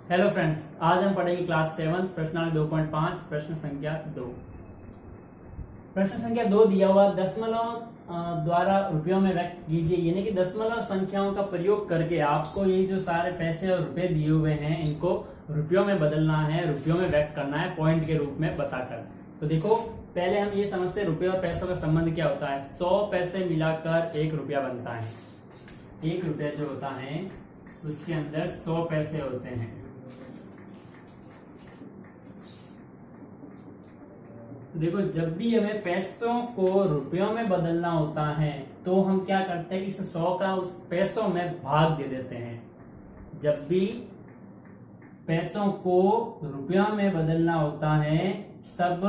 Hello friends, आज हम पढ़ेंगे क्लास 7 प्रश्नावली 2.5 प्रश्न संख्या 2। प्रश्न संख्या 2 दिया हुआ दशमलव द्वारा रुपयों में व्यक्त कीजिए, यानी कि दशमलव संख्याओं का प्रयोग करके आपको ये जो सारे पैसे और रुपए दिए हुए हैं इनको रुपयों में बदलना है, रुपयों में व्यक्त करना है पॉइंट के रूप में बताकर। तो देखो, पहले हम ये समझते हैं रुपये और पैसों का संबंध क्या होता है। 100 पैसे मिलाकर 1 रुपया बनता है। 1 रुपया जो होता है उसके अंदर 100 पैसे होते हैं। देखो, जब भी हमें पैसों को रुपयों में बदलना होता है तो हम क्या करते हैं, इस 100 का उस पैसों में भाग दे देते हैं। जब भी पैसों को रुपयों में बदलना होता है तब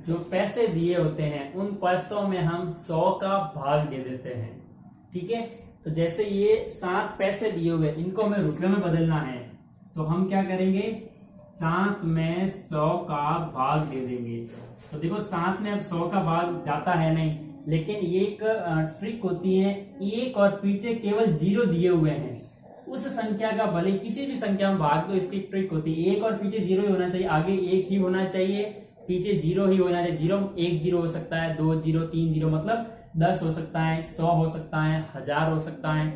जो पैसे दिए होते हैं उन पैसों में हम 100 का भाग दे देते हैं। ठीक है, तो जैसे ये 7 पैसे दिए हुए इनको हमें रुपयों में बदलना है तो हम क्या करेंगे, 7 में 100 का भाग दे देंगे। तो देखो, 7 में अब 100 का भाग जाता है नहीं, लेकिन ये एक ट्रिक होती है। एक और पीछे केवल 0 दिए हुए हैं, उस संख्या का भले किसी भी संख्या में भाग दो, इसकी ट्रिक होती है। एक और पीछे 0 ही होना चाहिए, आगे 1 ही होना चाहिए, पीछे 0 ही होना चाहिए। 0 1 0 हो सकता है, 2 0 3 0, मतलब 10 हो सकता है, 100 हो सकता है, 1000 हो सकता है,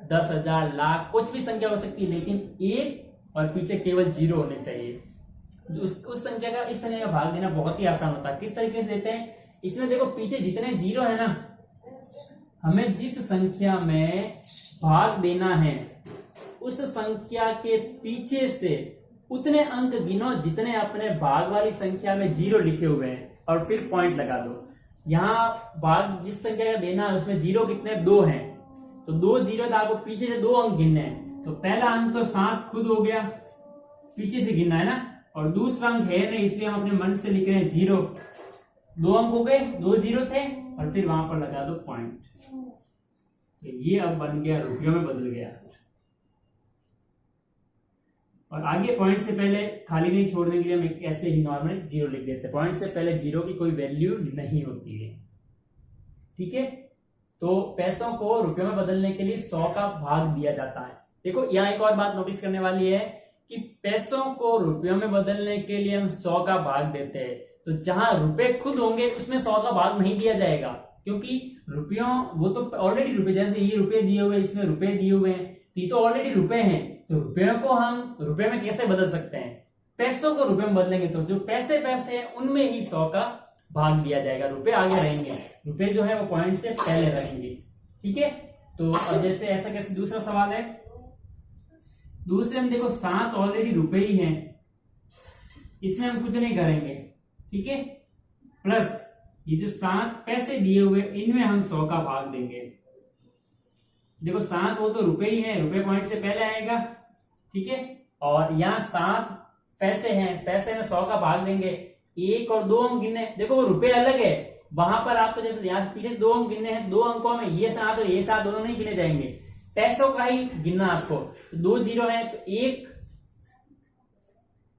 10,000, लाख, कुछ भी संख्या हो सकती है, लेकिन 1 और पीछे केवल 0 होने चाहिए। उस संख्या का इस संख्या का भाग देना बहुत ही आसान होता है। किस तरीके से देते हैं, इसमें देखो पीछे जितने 0 है ना, हमें जिस संख्या में भाग देना है उस संख्या के पीछे से उतने अंक गिनो जितने अपने भाग वाली संख्या में 0 लिखे हुए हैं और फिर पॉइंट लगा दो। यहाँ भाग जिस संख्या का देना है उसमें 0 कितने, 2 हैं, तो 2 0 तो आपको पीछे से 2 अंक गिनने हैं। तो पहला अंक तो 7 खुद हो गया, पीछे से गिनना है ना, और दूसरा अंक है नहीं इसलिए हम अपने मन से लिख रहे हैं 0। 2 अंक हो गए, 2 0 थे, और फिर वहां पर लगा दो पॉइंट। तो ये अब बन गया, रुपयों में बदल गया। और आगे पॉइंट से पहले खाली नहीं छोड़ने के लिए हम ऐसे ही नॉर्मल 0 लिख देते हैं। पॉइंट से पहले 0 की कोई वैल्यू नहीं होती है। ठीक है, तो पैसों को रुपयों में बदलने के लिए 100 का भाग दिया जाता है। देखो, यहाँ एक और बात नोटिस करने वाली है कि पैसों को रुपयों में बदलने के लिए हम 100 का भाग देते हैं, तो जहां रुपए खुद होंगे उसमें 100 का भाग नहीं दिया जाएगा, क्योंकि रुपयों वो तो ऑलरेडी रुपए, जैसे ये रुपए दिए हुए, इसमें रुपए दिए हुए हैं, तो ये तो ऑलरेडी रुपए हैं। तो रुपयों को हम रुपए में कैसे बदल सकते हैं, पैसों को रुपए में बदलेंगे तो जो पैसे हैं उनमें ही 100 का भाग दिया जाएगा। रुपए आगे रहेंगे, रुपए जो है वो पॉइंट से पहले रहेंगे। ठीक है, तो अब जैसे ऐसा कैसे, दूसरा सवाल है, दूसरे में देखो 7 ऑलरेडी रुपए ही हैं, इसमें हम कुछ नहीं करेंगे। ठीक है, प्लस ये जो 7 पैसे दिए हुए इनमें हम 100 का भाग देंगे। देखो 7 वो तो रुपए ही हैं, रुपए पॉइंट से पहले आएगा। ठीक है, और यहाँ 7 पैसे हैं, पैसे में 100 का भाग देंगे। 1 और 2 अंक गिनने, देखो वो रुपए अलग है, वहां पर आपको जैसे यहाँ पीछे 2 अंक गिनने हैं, 2 अंकों में ये 7 और ये 7 दोनों नहीं गिने जाएंगे, पैसों का ही गिनना आपको। तो 2 0 है तो 1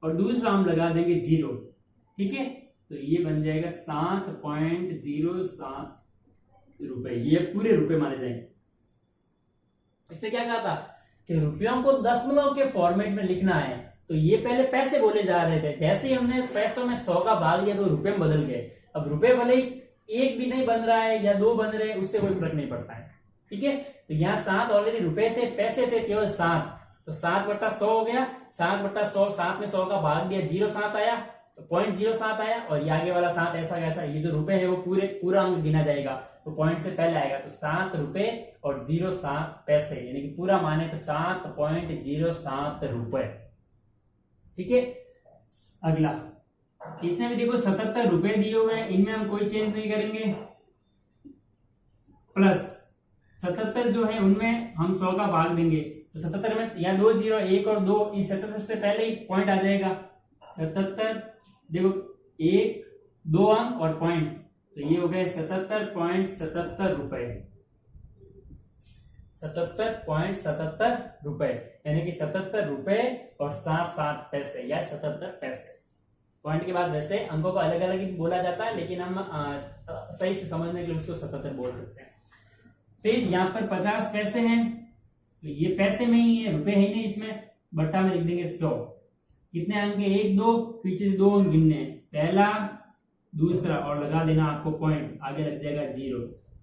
और दूसरा हम लगा देंगे 0। ठीक है, तो ये बन जाएगा 7.07 रुपए, ये पूरे रुपए माने जाएंगे। इसने क्या कहा था कि रुपयों को दशमलव के फॉर्मेट में लिखना है, तो ये पहले पैसे बोले जा रहे थे, जैसे ही हमने पैसों में 100 का भाग दिया तो रुपए में बदल गए। अब रुपए भले ही 1 भी नहीं बन रहा है या 2 बन रहे हैं, उससे कोई फर्क नहीं पड़ता है। ठीक है, तो यहाँ 7 ऑलरेडी रुपए थे, पैसे थे केवल 7, तो 7/100 हो गया। 7/100, 7 में 100 का भाग दिया, 0.7 आया, तो 0.07 आया, और ये आगे वाला 7 ऐसा कैसा, ये जो रुपए है वो पूरा अंक गिना जाएगा, तो पॉइंट से पहले आएगा। तो 7 रुपए और 0.7 पैसे, यानी कि पूरा माने तो 7.07 रुपए। ठीक है, अगला, इसमें भी देखो 77 रुपए दिए हुए हैं, इनमें हम कोई चेंज नहीं करेंगे, प्लस 77 जो है उनमें हम 100 का भाग देंगे। तो 77 में या 2 0 1 और 2, इस 77 से पहले ही पॉइंट आ जाएगा। 77 देखो 1 2 अंक और पॉइंट, तो ये हो गए 77.77 रुपए। 77.77 रुपए, यानी कि 77 रुपए और 7 पैसे या 77 पैसे। पॉइंट के बाद वैसे अंकों को अलग अलग ही बोला जाता है, लेकिन हम सही से समझने के लिए उसको 77 बोल सकते हैं। फिर यहाँ पर 50 पैसे हैं, तो ये पैसे में ही है, रुपए है नहीं इसमें, बट्टा में लिख देंगे 100। कितने अंक है, 1 2, पीछे से 2 अंक गिनने हैं, पहला दूसरा और लगा देना आपको पॉइंट, आगे लग जाएगा 0।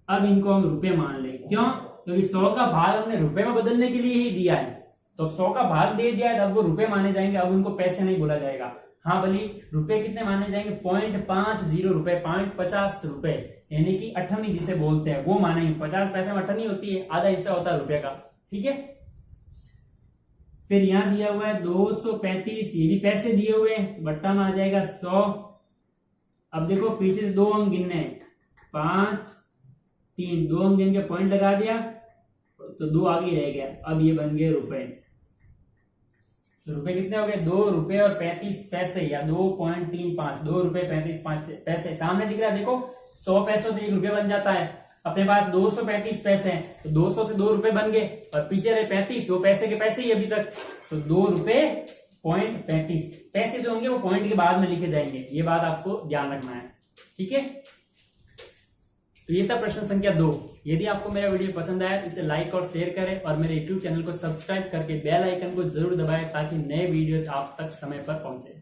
अब इनको हम रुपए मान ले, क्यों, क्योंकि 100 का भाग हमने रुपए में बदलने के लिए ही दिया है, तो 100 का भाग दे दिया है, तब वो रुपए माने जाएंगे, अब उनको पैसे नहीं बोला जाएगा। हाँ भली रुपए कितने माने जाएंगे, 0.50 रुपए, 0.50 रुपए, यानी कि अठन्नी जिसे बोलते हैं वो मानेंगे। 50 पैसे में अठन्नी होती है, आधा हिस्सा होता है रुपए का, ठीक है। फिर यहां दिया हुआ है 235, ये भी पैसे दिए हुए हैं, बट्टा में आ जाएगा 100। अब देखो पीछे से 2 अंक गिनने हैं, 5 3, 2 अंक गिन के पॉइंट लगा दिया तो 2 आगे रह गया, अब ये बन गए रुपए। तो रुपए कितने हो गए, 2 रुपए और 35 पैसे, या 2.35, 2 रुपए 35 पैसे सामने दिख रहा है। देखो 100 पैसों से 1 रुपया बन जाता है, अपने पास 235 पैसे हैं, तो 200 से 2 रुपए बन गए, और पीछे रहे 35, वो पैसे के पैसे ही अभी तक, तो 2 रुपए 0.35 पैसे जो होंगे वो पॉइंट के बाद में लिखे जाएंगे, ये बात आपको ध्यान रखना है, ठीक है। तो ये था प्रश्न संख्या 2। यदि आपको मेरा वीडियो पसंद आया तो इसे लाइक और शेयर करें, और मेरे यूट्यूब चैनल को सब्सक्राइब करके बेल आइकन को जरूर दबाएं, ताकि नए वीडियो आप तक समय पर पहुंचे।